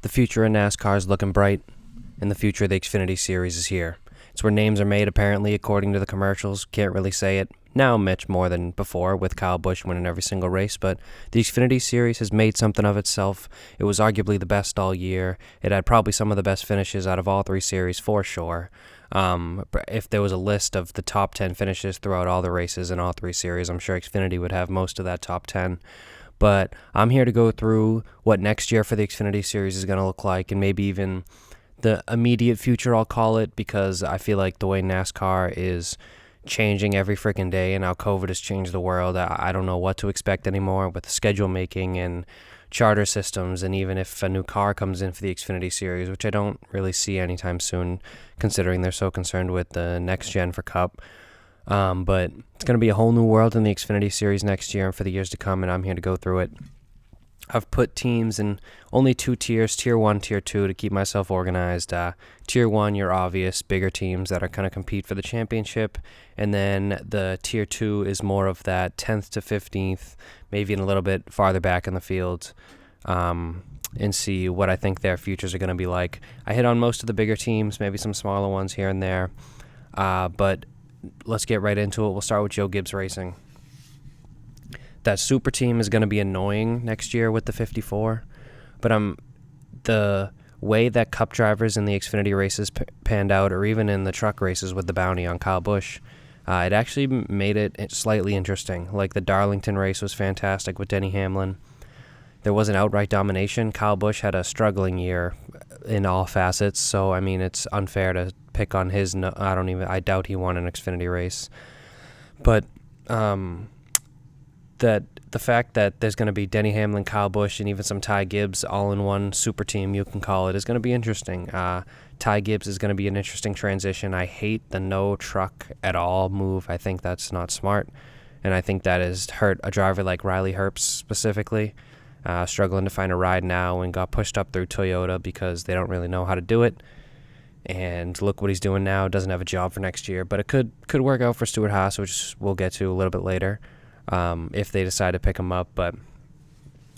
The future of NASCAR is looking bright, and the future of the Xfinity Series is here. It's where names are made, apparently, according to the commercials. Can't really say it now much more than before, with Kyle Busch winning every single race, but the Xfinity Series has made something of itself. It was arguably the best all year. It had probably some of the best finishes out of all three series, for sure. If there was a list of the top 10 finishes throughout all the races in all three series, I'm sure Xfinity would have most of that top 10. But I'm here to go through what next year for the Xfinity Series is going to look like, and maybe even the immediate future, I'll call it, because I feel like the way NASCAR is changing every freaking day and how COVID has changed the world, I don't know what to expect anymore with schedule making and charter systems, and even if a new car comes in for the Xfinity Series, which I don't really see anytime soon, considering they're so concerned with the next gen for Cup. But it's going to be a whole new world in the Xfinity Series next year and for the years to come, and I'm here to go through it. I've put teams in only two tiers, Tier 1, Tier 2, to keep myself organized. Tier 1, your obvious bigger teams that are going to compete for the championship, and then the Tier 2 is more of that 10th to 15th, maybe even a little bit farther back in the field, and see what I think their futures are going to be like. I hit on most of the bigger teams, maybe some smaller ones here and there, but let's get right into it. We'll start with Joe Gibbs Racing. That super team is going to be annoying next year with the 54, but the way that Cup drivers in the Xfinity races panned out, or even in the truck races with the bounty on Kyle Busch, it actually made it slightly interesting. Like the Darlington race was fantastic with Denny Hamlin. There wasn't outright domination. Kyle Busch had a struggling year in all facets, so I mean it's unfair to pick on his. I doubt he won an Xfinity race, but that the fact that there's going to be Denny Hamlin, Kyle Busch, and even some Ty Gibbs all in one super team, you can call it, is going to be interesting. Ty Gibbs is going to be an interesting transition. I hate the no truck at all move. I think that's not smart, and I think that has hurt a driver like Riley Herbst specifically, struggling to find a ride now and got pushed up through Toyota because they don't really know how to do it. And look what he's doing now. Doesn't have a job for next year, but it could work out for Stewart Haas, which we'll get to a little bit later. If they decide to pick him up. But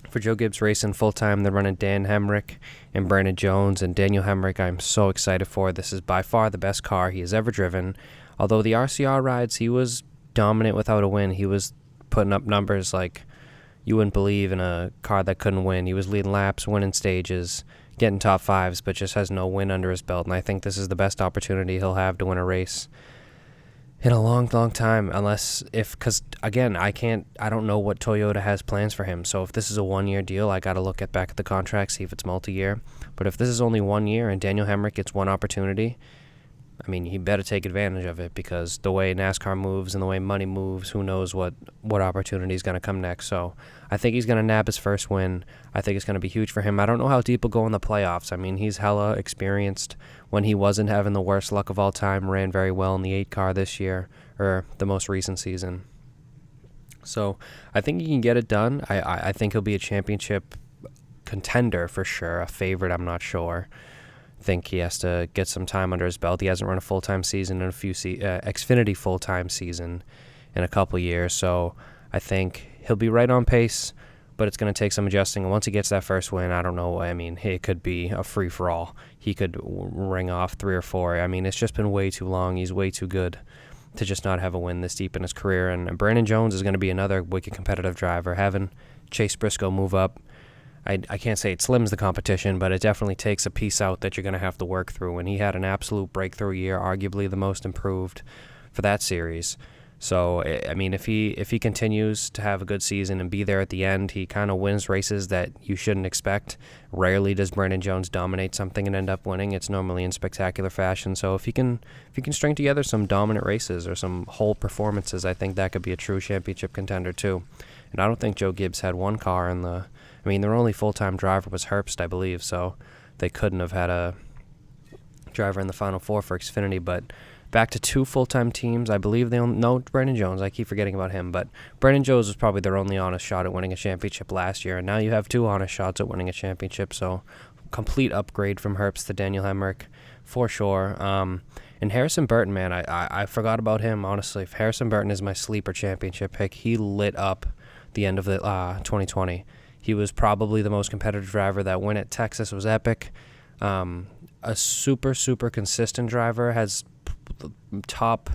for Joe Gibbs Racing full-time, they're running Dan Hemrick and Brandon Jones. And Daniel Hemrick, I'm so excited for. This is by far the best car he has ever driven. Although the RCR rides, he was dominant without a win. He was putting up numbers like you wouldn't believe in a car that couldn't win. He was leading laps, winning stages, getting top fives, but just has no win under his belt. And I think this is the best opportunity he'll have to win a race in a long, long time, because again, I don't know what Toyota has plans for him. So if this is a one-year deal, I got to look back at the contract, see if it's multi-year. But if this is only 1 year and Daniel Hemrick gets one opportunity, I mean, he better take advantage of it, because the way NASCAR moves and the way money moves, who knows what opportunity is going to come next. So I think he's going to nab his first win. I think it's going to be huge for him. I don't know how deep he'll go in the playoffs. I mean, he's hella experienced. When he wasn't having the worst luck of all time, ran very well in the 8 car this year, or the most recent season. So I think he can get it done. I think he'll be a championship contender for sure. A favorite, I'm not sure. Think he has to get some time under his belt. He hasn't run a full-time season in Xfinity full-time season in a couple years, so I think he'll be right on pace, but it's going to take some adjusting. And once he gets that first win, I don't know. I mean, it could be a free-for-all. He could ring off 3 or 4. I mean, it's just been way too long. He's way too good to just not have a win this deep in his career. And Brandon Jones is going to be another wicked competitive driver. Having Chase Briscoe move up, I can't say it slims the competition, but it definitely takes a piece out that you're going to have to work through. And he had an absolute breakthrough year, arguably the most improved for that series. So, I mean, if he continues to have a good season and be there at the end, he kind of wins races that you shouldn't expect. Rarely does Brandon Jones dominate something and end up winning. It's normally in spectacular fashion. So if he can string together some dominant races or some whole performances, I think that could be a true championship contender too. And I don't think Joe Gibbs had one car in the... I mean, their only full-time driver was Herbst, I believe, so they couldn't have had a driver in the Final Four for Xfinity. But back to 2 full-time teams, I believe Brandon Jones. I keep forgetting about him, but Brandon Jones was probably their only honest shot at winning a championship last year, and now you have 2 honest shots at winning a championship, so complete upgrade from Herbst to Daniel Hemrick, for sure. And Harrison Burton, man, I forgot about him, honestly. Harrison Burton is my sleeper championship pick. He lit up the end of the 2020. He was probably the most competitive driver. That win at Texas was epic. A super, super consistent driver, has top,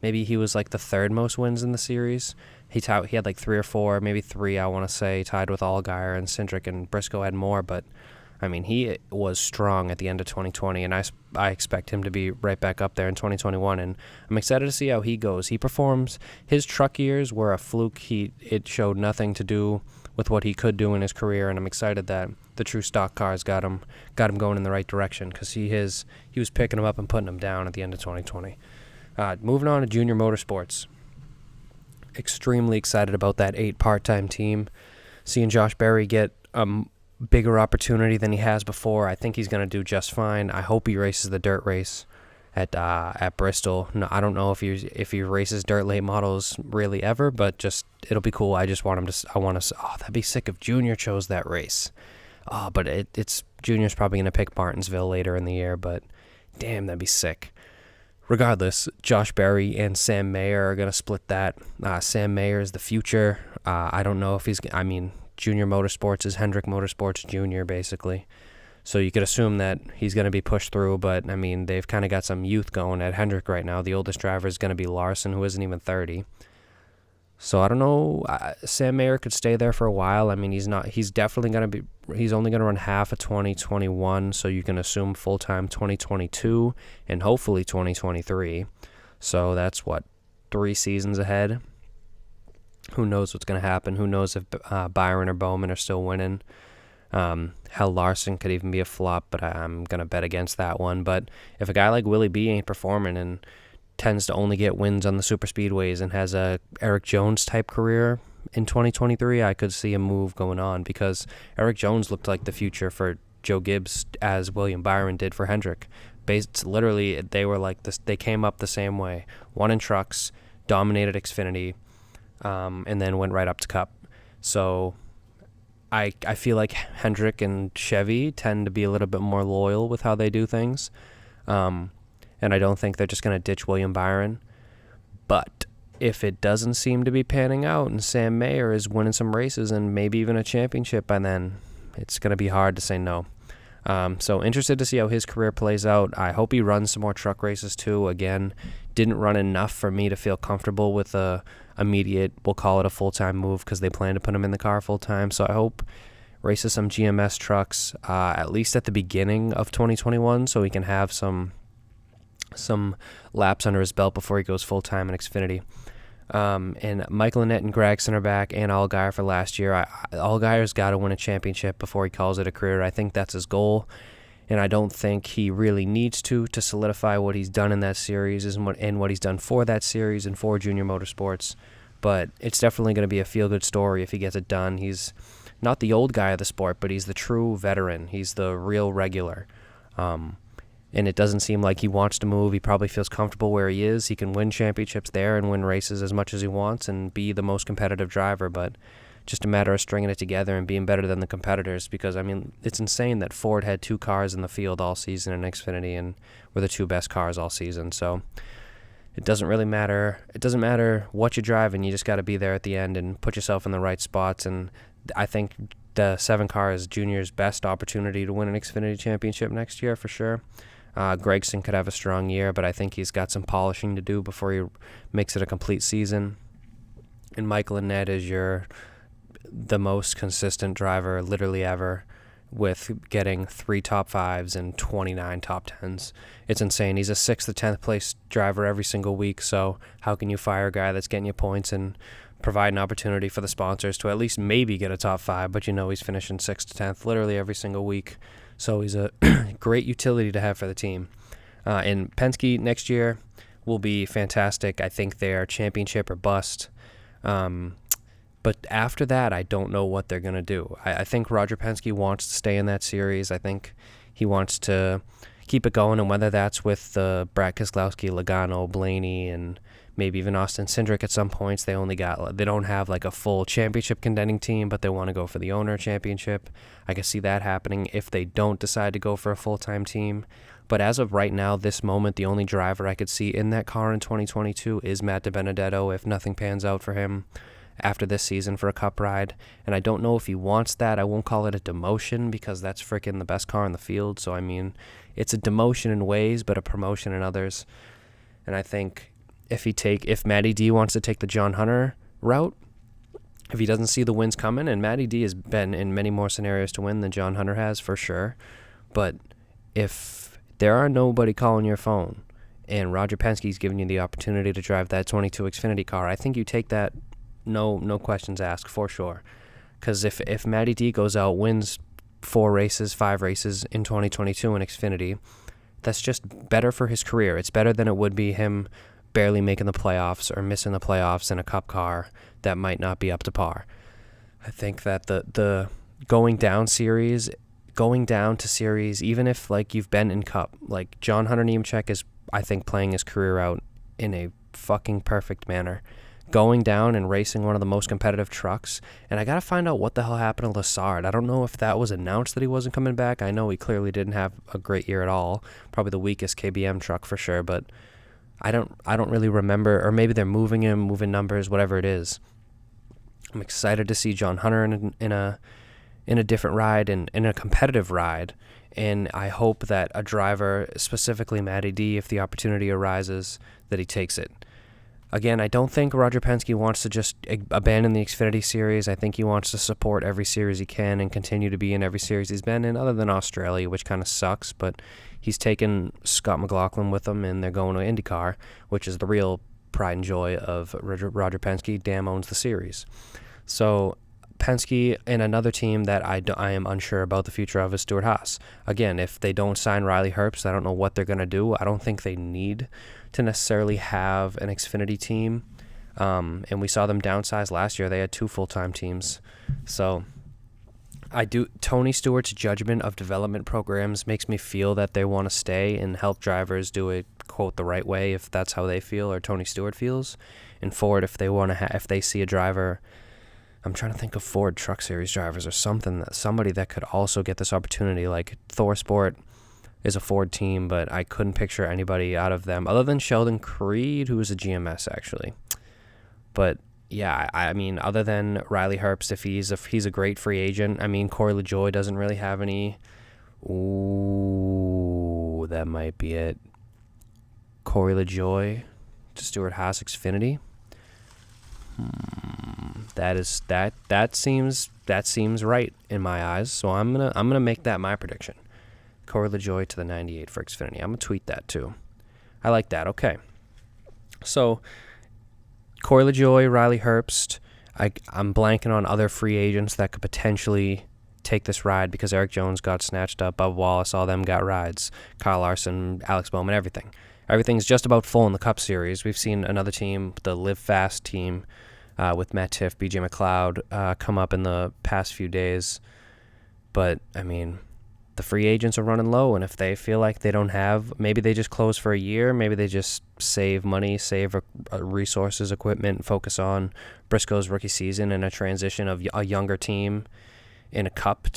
maybe he was like the third most wins in the series. He had like 3 or 4, maybe 3, I want to say, tied with Allgaier and Cindric, and Briscoe had more, but I mean, he was strong at the end of 2020, and I expect him to be right back up there in 2021, and I'm excited to see how he goes. He performs. His truck years were a fluke. It showed nothing to do with what he could do in his career, and I'm excited that the true stock cars got him going in the right direction, because he was picking him up and putting him down at the end of 2020. Moving on to junior motorsports. Extremely excited about that 8 part-time team. Seeing Josh Berry get bigger opportunity than he has before. I think he's going to do just fine. I hope he races the dirt race at Bristol. No, I don't know if he races dirt late models really ever, but just it'll be cool. I just want him to. That'd be sick if Junior chose that race. But it's Junior's probably going to pick Martinsville later in the year. But damn, that'd be sick. Regardless, Josh Berry and Sam Mayer are going to split that. Sam Mayer is the future. I don't know if Junior Motorsports is Hendrick Motorsports Junior, basically. So you could assume that he's going to be pushed through, but, I mean, they've kind of got some youth going at Hendrick right now. The oldest driver is going to be Larson, who isn't even 30. So I don't know. Sam Mayer could stay there for a while. I mean, he's only going to run half of 2021, so you can assume full-time 2022 and hopefully 2023. So that's, 3 seasons ahead. Who knows what's going to happen? Who knows if Byron or Bowman are still winning? Hell, Larson could even be a flop, but I'm going to bet against that one. But if a guy like Willie B ain't performing and tends to only get wins on the super speedways and has a Eric Jones type career in 2023, I could see a move going on, because Eric Jones looked like the future for Joe Gibbs as William Byron did for Hendrick. Literally, they were like this. They came up the same way. Won in trucks, dominated Xfinity, and then went right up to Cup. So I feel like Hendrick and Chevy tend to be a little bit more loyal with how they do things. And I don't think they're just going to ditch William Byron. But if it doesn't seem to be panning out and Sam Mayer is winning some races and maybe even a championship by then, it's going to be hard to say no. So interested to see how his career plays out. I hope he runs some more truck races too. Again, didn't run enough for me to feel comfortable with a immediate, we'll call it a full-time move, because they plan to put him in the car full-time. So I hope races some GMS trucks at least at the beginning of 2021, so he can have some laps under his belt before he goes full-time in Xfinity. And Michael Annett and Gragson are back, and Allgaier for last year. Allgaier's got to win a championship before he calls it a career. I think that's his goal, and I don't think he really needs to solidify what he's done in that series and what he's done for that series and for Junior Motorsports. But it's definitely going to be a feel-good story if he gets it done. He's not the old guy of the sport, but he's the true veteran. He's the real regular. And it doesn't seem like he wants to move. He probably feels comfortable where he is. He can win championships there and win races as much as he wants and be the most competitive driver, but just a matter of stringing it together and being better than the competitors, because, I mean, it's insane that Ford had 2 cars in the field all season in Xfinity and were the 2 best cars all season. So it doesn't really matter. It doesn't matter what you're driving. You just got to be there at the end and put yourself in the right spots. And I think the 7 car is Junior's best opportunity to win an Xfinity championship next year for sure. Gragson could have a strong year, but I think he's got some polishing to do before he makes it a complete season. And Michael Annett is the most consistent driver literally ever, with getting 3 top 5s and 29 top 10s. It's insane. He's a 6th to 10th place driver every single week, so how can you fire a guy that's getting you points and provide an opportunity for the sponsors to at least maybe get a top 5, but he's finishing 6th to 10th literally every single week. So he's a great utility to have for the team. And Penske next year will be fantastic. I think they're championship or bust. But after that, I don't know what they're going to do. I think Roger Penske wants to stay in that series. I think he wants to keep it going, and whether that's with Brad Keselowski, Logano, Blaney, and maybe even Austin Cindric at some points. They don't have like a full championship contending team, but they want to go for the owner championship. I can see that happening if they don't decide to go for a full-time team. But as of right now, this moment, the only driver I could see in that car in 2022 is Matt DiBenedetto if nothing pans out for him after this season for a cup ride, and I don't know if he wants that. I won't call it a demotion because that's freaking the best car in the field. So, I mean, it's a demotion in ways, but a promotion in others. And I think if Matty D wants to take the John Hunter route, if he doesn't see the wins coming, and Matty D has been in many more scenarios to win than John Hunter has for sure, but if there are nobody calling your phone and Roger Penske's giving you the opportunity to drive that 22 Xfinity car, I think you take that, no questions asked, for sure. Because if Matty D goes out, wins 5 races in 2022 in Xfinity, that's just better for his career. It's better than it would be him barely making the playoffs or missing the playoffs in a cup car that might not be up to par. I think that the going down to series, even if like you've been in cup, like John Hunter Nemechek is, I think, playing his career out in a fucking perfect manner. Going down and racing one of the most competitive trucks. And I got to find out what the hell happened to Lassard. I don't know if that was announced that he wasn't coming back. I know he clearly didn't have a great year at all. Probably the weakest KBM truck for sure, but I don't really remember, or maybe they're moving him, moving numbers, whatever it is. I'm excited to see John Hunter in a different ride, and in a competitive ride. And I hope that a driver, specifically Matty D, if the opportunity arises, that he takes it. Again, I don't think Roger Penske wants to just abandon the Xfinity Series. I think he wants to support every series he can and continue to be in every series he's been in, other than Australia, which kind of sucks. But he's taken Scott McLaughlin with him, and they're going to IndyCar, which is the real pride and joy of Roger Penske. Damn owns the series. So Penske and another team that I am unsure about the future of is Stewart Haas. Again, if they don't sign Riley Herbst, I don't know what they're going to do. I don't think they need to necessarily have an Xfinity team. And we saw them downsize last year. They had 2 full-time teams. So Tony Stewart's judgment of development programs makes me feel that they want to stay and help drivers do it, quote, the right way, if that's how they feel or Tony Stewart feels. And Ford, if they see a driver, I'm trying to think of Ford Truck Series drivers or somebody that could also get this opportunity. Like ThorSport is a Ford team, but I couldn't picture anybody out of them other than Sheldon Creed, who is a GMS actually. But yeah, I mean, other than Riley Herbst, if he's a great free agent. I mean, Corey LaJoie doesn't really have any. Ooh, that might be it. Corey LaJoie to Stewart Haas Xfinity. That seems right in my eyes. So I'm gonna make that my prediction. Corey LaJoie to the 98 for Xfinity. I'm gonna tweet that too. I like that. Okay. So Corey LaJoie, Riley Herbst. I'm blanking on other free agents that could potentially take this ride because Eric Jones got snatched up. Bubba Wallace, all them got rides. Kyle Larson, Alex Bowman, everything. Everything's just about full in the Cup Series. We've seen another team, the Live Fast team, with Matt Tiff, BJ McLeod, come up in the past few days. But, I mean, the free agents are running low, and if they feel like they don't have, maybe they just close for a year, maybe they just save money, save resources, equipment, focus on Briscoe's rookie season and a transition of a younger team in a cup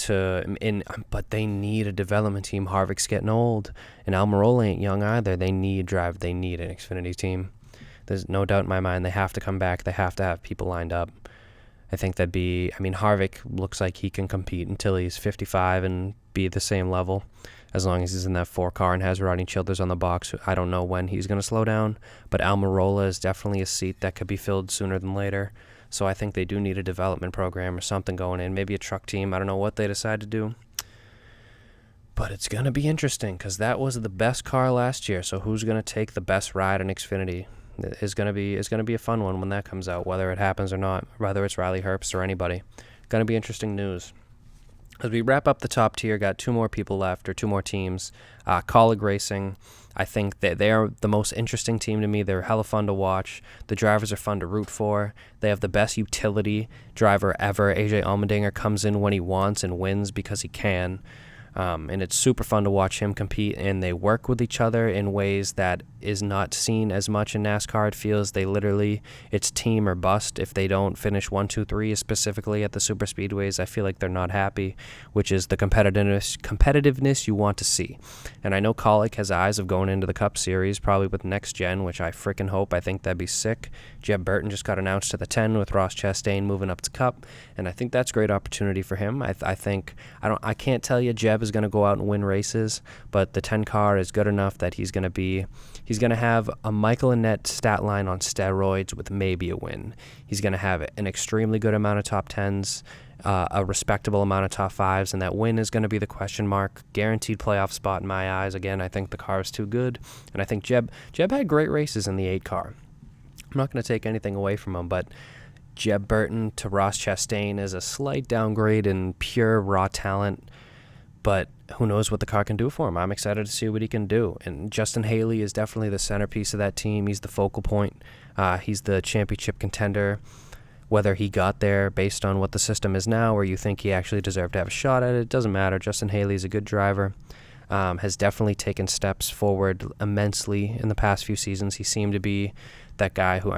but they need a development team. Harvick's getting old, and Almirola ain't young either. They need an Xfinity team. There's no doubt in my mind they have to come back. They have to have people lined up. I think Harvick looks like he can compete until he's 55 and be the same level, as long as he's in that 4 car and has Rodney Childers on the box. I don't know when he's going to slow down, but Almirola is definitely a seat that could be filled sooner than later. So I think they do need a development program or something going in, maybe a truck team. I don't know what they decide to do. But it's going to be interesting because that was the best car last year. So who's going to take the best ride in Xfinity is going to be a fun one when that comes out, whether it happens or not, whether it's Riley Herbst or anybody. Going to be interesting news. As we wrap up the top tier, got 2 more people left, or 2 more teams. Colleague Racing, I think that they are the most interesting team to me. They're hella fun to watch. The drivers are fun to root for. They have the best utility driver ever. AJ Allmendinger comes in when he wants and wins because he can. And it's super fun to watch him compete, and they work with each other in ways that is not seen as much in NASCAR. It feels it's team or bust. If they don't finish 1, 2, 3 specifically at the super speedways, I feel like they're not happy, which is the competitiveness you want to see. And I know Colic has eyes of going into the Cup Series, probably with next gen, which I freaking hope. I think that'd be sick. Jeb Burton just got announced to the 10 with Ross Chastain moving up to Cup, and I think that's a great opportunity for him. I can't tell you Jeb is going to go out and win races, but the 10 car is good enough that he's going to have a Michael Annett stat line on steroids with maybe a win. He's going to have an extremely good amount of top 10s, a respectable amount of top 5s, and that win is going to be the question mark. Guaranteed playoff spot in my eyes. Again, I think the car is too good, and I think Jeb had great races in the 8 car. I'm not going to take anything away from him, but Jeb Burton to Ross Chastain is a slight downgrade in pure raw talent, but who knows what the car can do for him. I'm excited to see what he can do. And Justin Haley is definitely the centerpiece of that team. He's the focal point. He's the championship contender. Whether he got there based on what the system is now or you think he actually deserved to have a shot at it, doesn't matter. Justin Haley is a good driver. Has definitely taken steps forward immensely in the past few seasons. He seemed to be that guy who,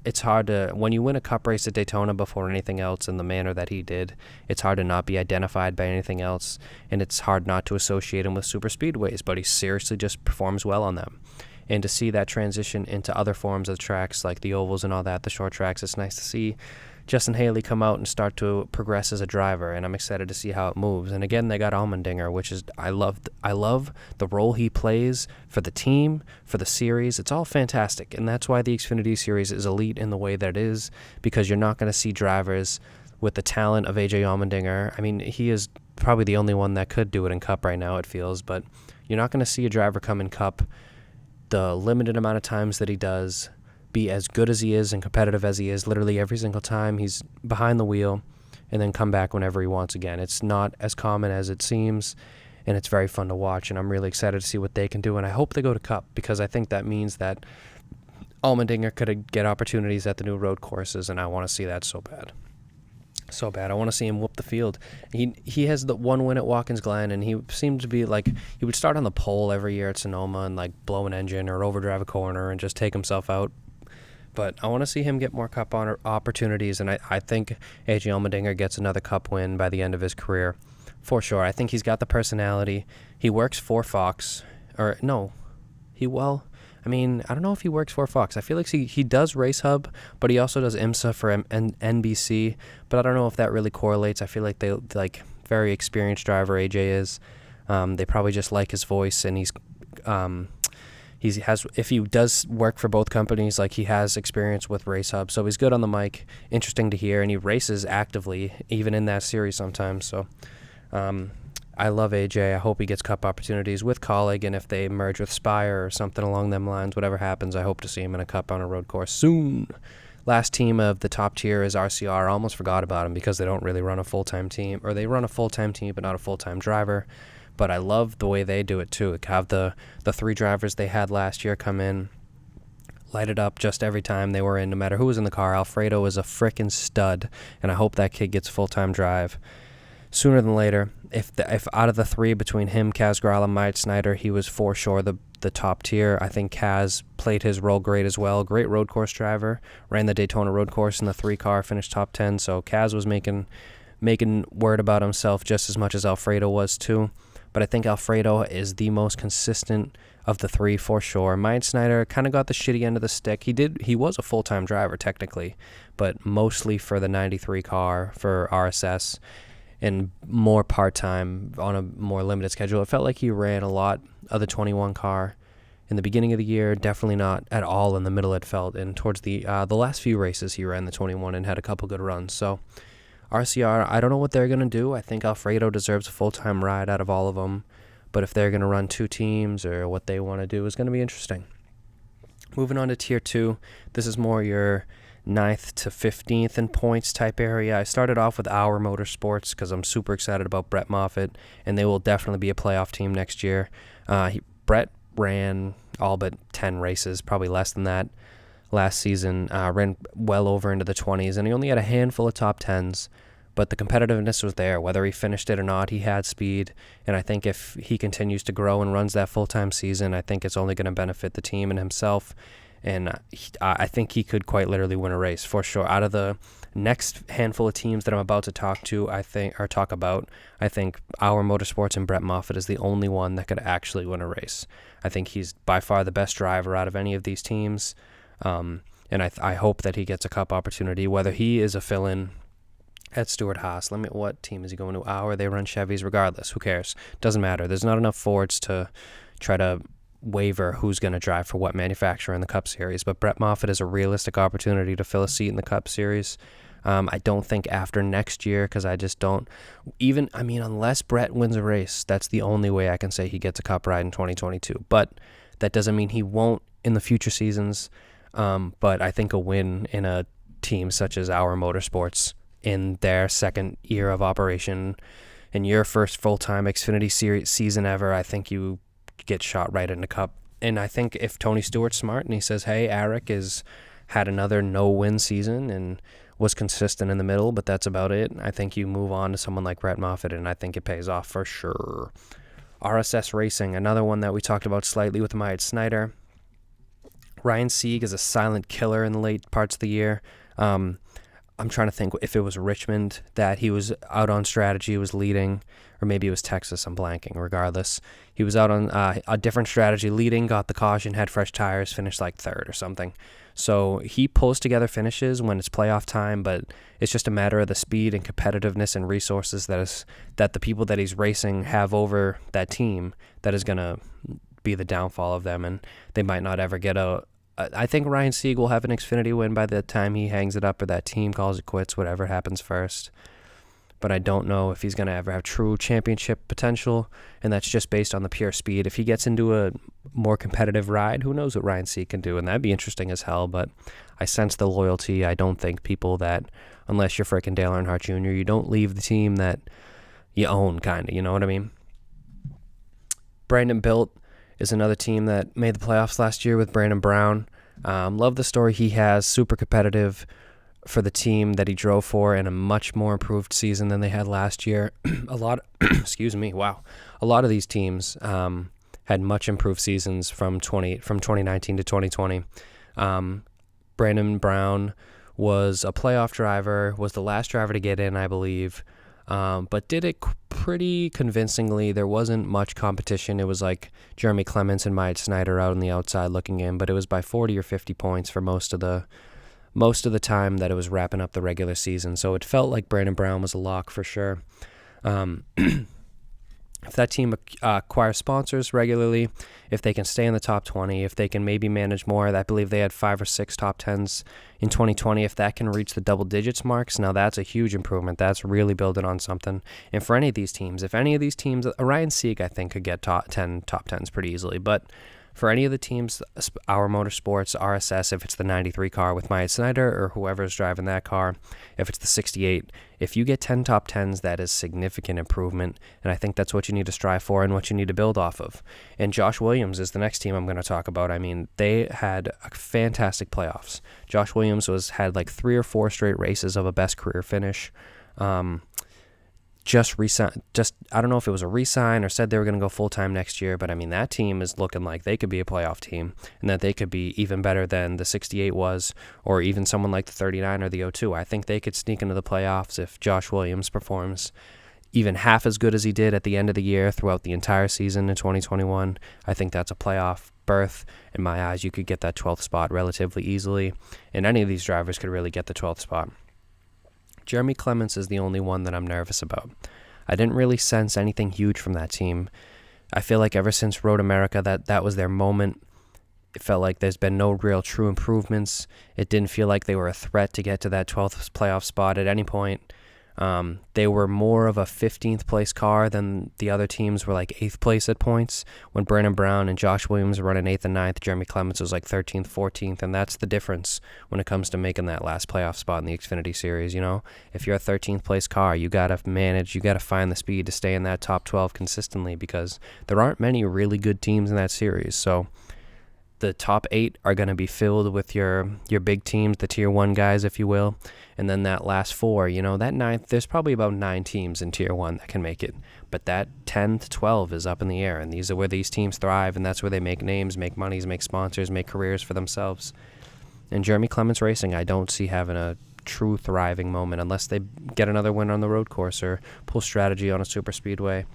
it's hard to, when you win a cup race at Daytona before anything else in the manner that he did, it's hard to not be identified by anything else, and it's hard not to associate him with super speedways, but he seriously just performs well on them. And to see that transition into other forms of tracks like the ovals and all that, the short tracks, it's nice to see Justin Haley come out and start to progress as a driver, and I'm excited to see how it moves. And again, they got Allmendinger, which is I love the role he plays for the team, for the series. It's all fantastic, and that's why the Xfinity Series is elite in the way that it is, because you're not going to see drivers with the talent of AJ Allmendinger. He is probably the only one that could do it in Cup right now, it feels, but you're not going to see a driver come in Cup the limited amount of times that he does, be as good as he is and competitive as he is literally every single time he's behind the wheel, and then come back whenever he wants again. It's not as common as it seems, and it's very fun to watch, and I'm really excited to see what they can do, and I hope they go to Cup, because I think that means that Allmendinger could get opportunities at the new road courses, and I want to see that so bad. So bad. I want to see him whoop the field. He has the one win at Watkins Glen, and he seemed to be like he would start on the pole every year at Sonoma and like blow an engine or overdrive a corner and just take himself out. But I want to see him get more Cup opportunities, and I think AJ Allmendinger gets another Cup win by the end of his career, for sure. I think he's got the personality. He works for Fox, or no, I don't know if he works for Fox. I feel like he does Race Hub, but he also does IMSA for NBC, but I don't know if that really correlates. I feel like they very experienced driver AJ is. They probably just like his voice, and if he does work for both companies, like he has experience with Race Hub, so he's good on the mic, interesting to hear, and he races actively, even in that series sometimes, so I love AJ. I hope he gets Cup opportunities with Colleague, and if they merge with Spire or something along them lines, whatever happens, I hope to see him in a Cup on a road course soon. Last team of the top tier is RCR. I almost forgot about him because they don't really run a full-time team, or they run a full-time team but not a full-time driver. But I love the way they do it too. Like have the 3 drivers they had last year come in, light it up just every time they were in, no matter who was in the car. Alfredo is a frickin' stud, and I hope that kid gets full-time drive sooner than later. If out of the 3 between him, Kaz Grala, Myatt Snyder, he was for sure the top tier. I think Kaz played his role great as well. Great road course driver. Ran the Daytona road course in the 3 car, finished top 10. So Kaz was making word about himself just as much as Alfredo was too. But I think Alfredo is the most consistent of the 3 for sure. Myatt Snyder kind of got the shitty end of the stick. He was a full-time driver technically, but mostly for the 93 car for RSS, and more part-time on a more limited schedule. It felt like he ran a lot of the 21 car in the beginning of the year, definitely not at all in the middle, it felt, and towards the last few races he ran the 21 and had a couple good runs. So RCR, I don't know what they're going to do. I think Alfredo deserves a full-time ride out of all of them, but if they're going to run 2 teams or what they want to do is going to be interesting. Moving on to Tier 2, this is more your 9th to 15th in points type area. I started off with Our Motorsports because I'm super excited about Brett Moffitt, and they will definitely be a playoff team next year. Brett ran all but 10 races, probably less than that, last season. Ran well over into the 20s, and he only had a handful of top 10s, but the competitiveness was there. Whether he finished it or not, he had speed, and I think if he continues to grow and runs that full-time season, I think it's only going to benefit the team and himself, and I think he could quite literally win a race for sure. Out of the next handful of teams that I'm about to talk about, I think Our Motorsports and Brett Moffitt is the only one that could actually win a race. I think he's by far the best driver out of any of these teams, and I hope that he gets a cup opportunity, whether he is a fill-in at Stewart Haas. What team is he going to? Our, they run Chevys regardless. Who cares? Doesn't matter. There's not enough Fords to try to waver who's going to drive for what manufacturer in the Cup Series, but Brett Moffitt is a realistic opportunity to fill a seat in the Cup Series. I don't think after next year, because I just don't unless Brett wins a race, that's the only way I can say he gets a cup ride in 2022. But that doesn't mean he won't in the future seasons. But I think a win in a team such as Our Motorsports in their second year of operation, in your first full-time Xfinity Series season ever, I think you get shot right in the cup. And I think if Tony Stewart's smart and he says, hey, Eric has had another no-win season and was consistent in the middle, but that's about it, I think you move on to someone like Brett Moffitt, and I think it pays off for sure. RSS Racing, another one that we talked about slightly with Myatt Snyder. Ryan Sieg is a silent killer in the late parts of the year. I'm trying to think if it was Richmond that he was out on strategy, was leading, or maybe it was Texas, I'm blanking. Regardless, he was out on a different strategy, leading, got the caution, had fresh tires, finished like third or something. So he pulls together finishes when it's playoff time, but it's just a matter of the speed and competitiveness and resources that the people that he's racing have over that team that is going to be the downfall of them, and they might not ever get I think Ryan Sieg will have an Xfinity win by the time he hangs it up or that team calls it quits, whatever happens first. But I don't know if he's going to ever have true championship potential, and that's just based on the pure speed. If he gets into a more competitive ride, who knows what Ryan Sieg can do, and that'd be interesting as hell, but I sense the loyalty. I don't think people that, unless you're freaking Dale Earnhardt Jr., you don't leave the team that you own, kind of, you know what I mean? Brandon Bilt is another team that made the playoffs last year with Brandon Brown. Love the story he has, super competitive for the team that he drove for, in a much more improved season than they had last year. A lot of these teams had much improved seasons from 2019 to 2020. Brandon Brown was a playoff driver, was the last driver to get in, I believe, but did it pretty convincingly. There wasn't much competition. It was like Jeremy Clements and Myatt Snyder out on the outside looking in, but it was by 40 or 50 points for most of the time that it was wrapping up the regular season. So it felt like Brandon Brown was a lock for sure. If that team acquires sponsors regularly, if they can stay in the top 20, if they can maybe manage more, I believe they had 5 or 6 top 10s in 2020. If that can reach the double digits marks, now that's a huge improvement. That's really building on something. And for any of these teams, Ryan Sieg, I think, could get top 10s pretty easily. But for any of the teams, Our Motorsports, RSS, if it's the 93 car with Myatt Snyder or whoever's driving that car, if it's the 68, if you get 10 top 10s, that is significant improvement, and I think that's what you need to strive for and what you need to build off of. And Josh Williams is the next team I'm going to talk about. I mean, they had a fantastic playoffs. Josh Williams had like 3 or 4 straight races of a best career finish. I don't know if it was a re-sign or said they were going to go full-time next year, but I mean, that team is looking like they could be a playoff team and that they could be even better than the 68 was, or even someone like the 39 or the 02. I think they could sneak into the playoffs if Josh Williams performs even half as good as he did at the end of the year throughout the entire season in 2021. I think that's a playoff berth. In my eyes, you could get that 12th spot relatively easily, and any of these drivers could really get the 12th spot. Jeremy Clements is the only one that I'm nervous about. I didn't really sense anything huge from that team. I feel like ever since Road America, that was their moment. It felt like there's been no real true improvements. It didn't feel like they were a threat to get to that 12th playoff spot at any point. They were more of a 15th place car than the other teams were like 8th place at points. When Brandon Brown and Josh Williams were running 8th and 9th, Jeremy Clements was like 13th, 14th, and that's the difference when it comes to making that last playoff spot in the Xfinity Series. You know, if you're a 13th place car, you got to find the speed to stay in that top 12 consistently, because there aren't many really good teams in that series. So the top 8 are going to be filled with your big teams, the tier 1 guys, if you will. And then that last 4, that ninth, there's probably about 9 teams in tier 1 that can make it. But that 10 to 12 is up in the air, and these are where these teams thrive, and that's where they make names, make monies, make sponsors, make careers for themselves. And Jeremy Clements Racing, I don't see having a true thriving moment unless they get another win on the road course or pull strategy on a super speedway.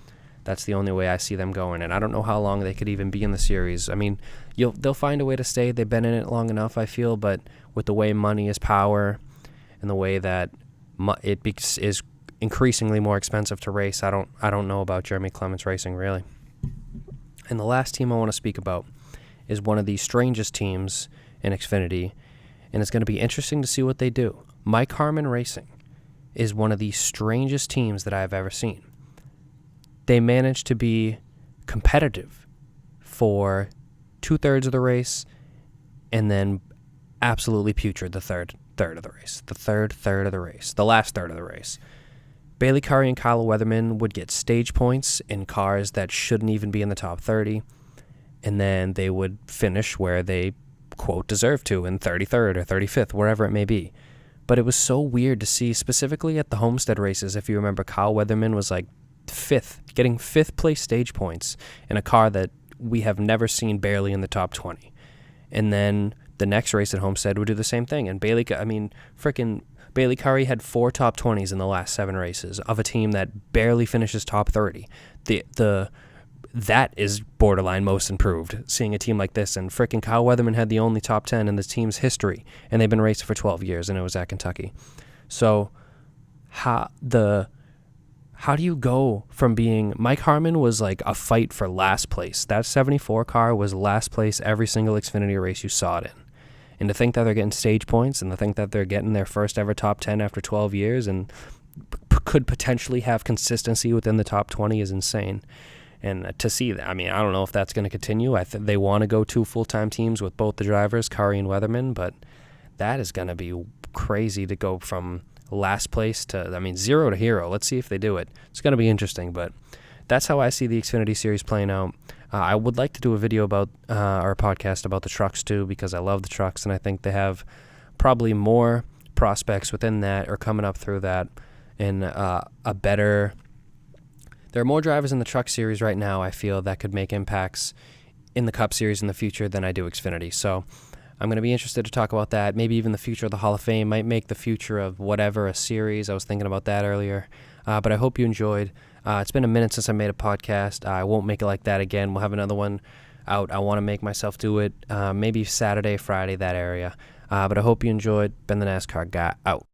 That's the only way I see them going, and I don't know how long they could even be in the series. I mean, they'll find a way to stay. They've been in it long enough, I feel, but with the way money is power and the way that it is increasingly more expensive to race, I don't know about Jeremy Clements Racing, really. And the last team I want to speak about is one of the strangest teams in Xfinity, and it's going to be interesting to see what they do. Mike Harmon Racing is one of the strangest teams that I've ever seen. They managed to be competitive for 2/3 of the race and then absolutely putrid the third third of the race. The third of the race. The last third of the race. Bailey Curry and Kyle Weatherman would get stage points in cars that shouldn't even be in the top 30, and then they would finish where they, quote, deserve to, in 33rd or 35th, wherever it may be. But it was so weird to see, specifically at the Homestead races. If you remember, Kyle Weatherman was like 5th, getting 5th place stage points in a car that we have never seen barely in the top 20. And then the next race at Homestead would do the same thing. And Bailey Curry had 4 top 20s in the last 7 races of a team that barely finishes top 30. That is borderline most improved, seeing a team like this. And frickin' Kyle Weatherman had the only top 10 in the team's history, and they've been racing for 12 years, and it was at Kentucky. So how do you go from being... Mike Harmon was like a fight for last place. That 74 car was last place every single Xfinity race you saw it in. And to think that they're getting stage points, and to think that they're getting their first ever top 10 after 12 years and could potentially have consistency within the top 20 is insane. And to see that, I mean, I don't know if that's going to continue. They want to go 2 full-time teams with both the drivers, Curry and Weatherman, but that is going to be crazy to go from last place to, 0 to hero. Let's see if they do it. It's going to be interesting, but that's how I see the Xfinity Series playing out. I would like to do a video about, or a podcast about the trucks too, because I love the trucks, and I think they have probably more prospects within that or coming up through that in a better... There are more drivers in the Truck Series right now, I feel, that could make impacts in the Cup Series in the future than I do Xfinity. So I'm going to be interested to talk about that. Maybe even the future of the Hall of Fame might make the future of whatever a series. I was thinking about that earlier. But I hope you enjoyed. It's been a minute since I made a podcast. I won't make it like that again. We'll have another one out. I want to make myself do it maybe Saturday, Friday, that area. But I hope you enjoyed. Ben the NASCAR guy, out.